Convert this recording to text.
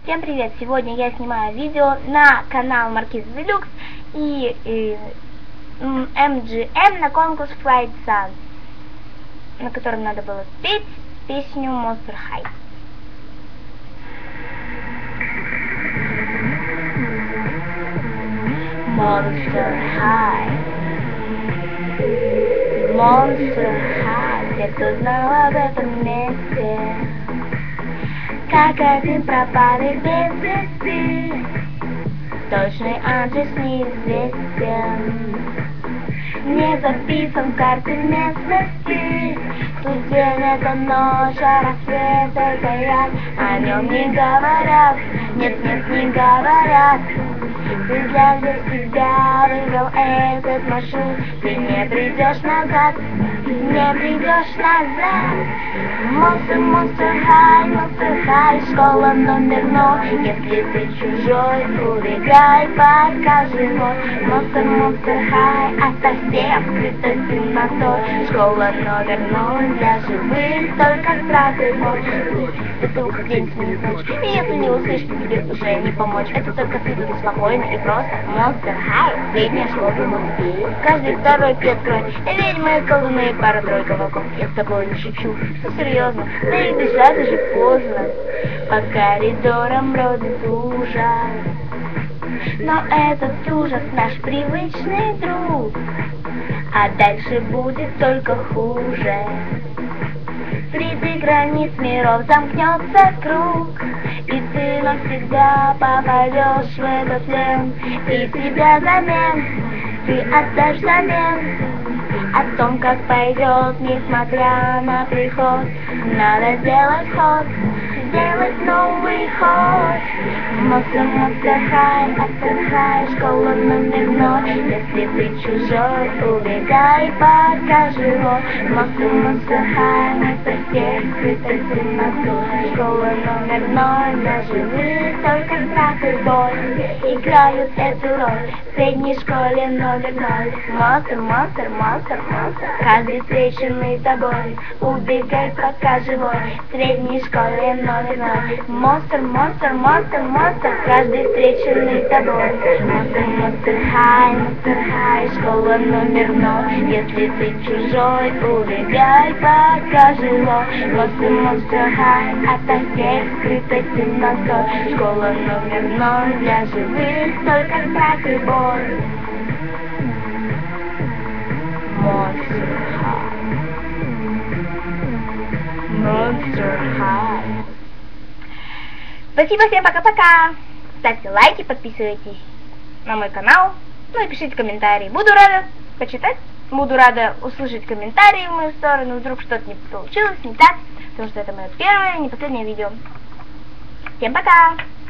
Всем привет! Сегодня я снимаю видео на канал Маркиз Делюкс и MGM на конкурс Fright Sun, на котором надо было спеть песню Monster High. Monster High, Monster High, все, кто знал об этом месте, как один пропали без вести, точный адрес неизвестен, не записан в карте местности. Тут день, это ночь, а рассветы горят, о нем не говорят, нет, не говорят. Ты для себя выбрал этот маршрут, ты не придешь назад, не придешь назад. Monster High, школа номер 0. Если ты чужой, убегай, покажи мой. Monster High, ото всех скрытой темнотой. Школа номер 0, для живых только страх и боль. Это ух, день сменит ночь, и если не услышишь, тебе уже не помочь. Это только ты тут спокойно и просто. Monster High, средняя школа номер. Каждый второй открой, ведьмы, колдуны, пара-тройка волков. Я с тобой не шучу, все серьезно, да и бежать уже поздно. По коридорам бродит ужас, но этот ужас наш привычный друг, а дальше будет только хуже. Среди границ миров замкнется круг, и ты навсегда попадешь в этот плен, и тебя замен, ты отдашь взамен. О том, как пойдет, несмотря на приход, надо сделать ход, сделать новый ход. Monster High, школа номер 0. Если ты чужой, убегай, покажи его. Monster High, это всех скрытой темнотой. Школа номер 0, для живых только страх и боль играют эту роль в средней школе номер 0. Monster, каждый встреченный тобой, убегай, пока живой, в средней школе номер 0. Monster, каждый встреченный тобой. Monster High, школа номер 0. Если ты чужой, убегай, пока живой. Monster High, ото всех скрытой темнотой. Школа номер 0, для живых только страх и боль. Monster High. Спасибо всем, пока-пока. Ставьте лайки, подписывайтесь на мой канал, ну и пишите комментарии. Буду рада почитать, буду рада услышать комментарии в мою сторону, вдруг что-то не получилось, не так, потому что это мое первое, не последнее видео. Всем пока!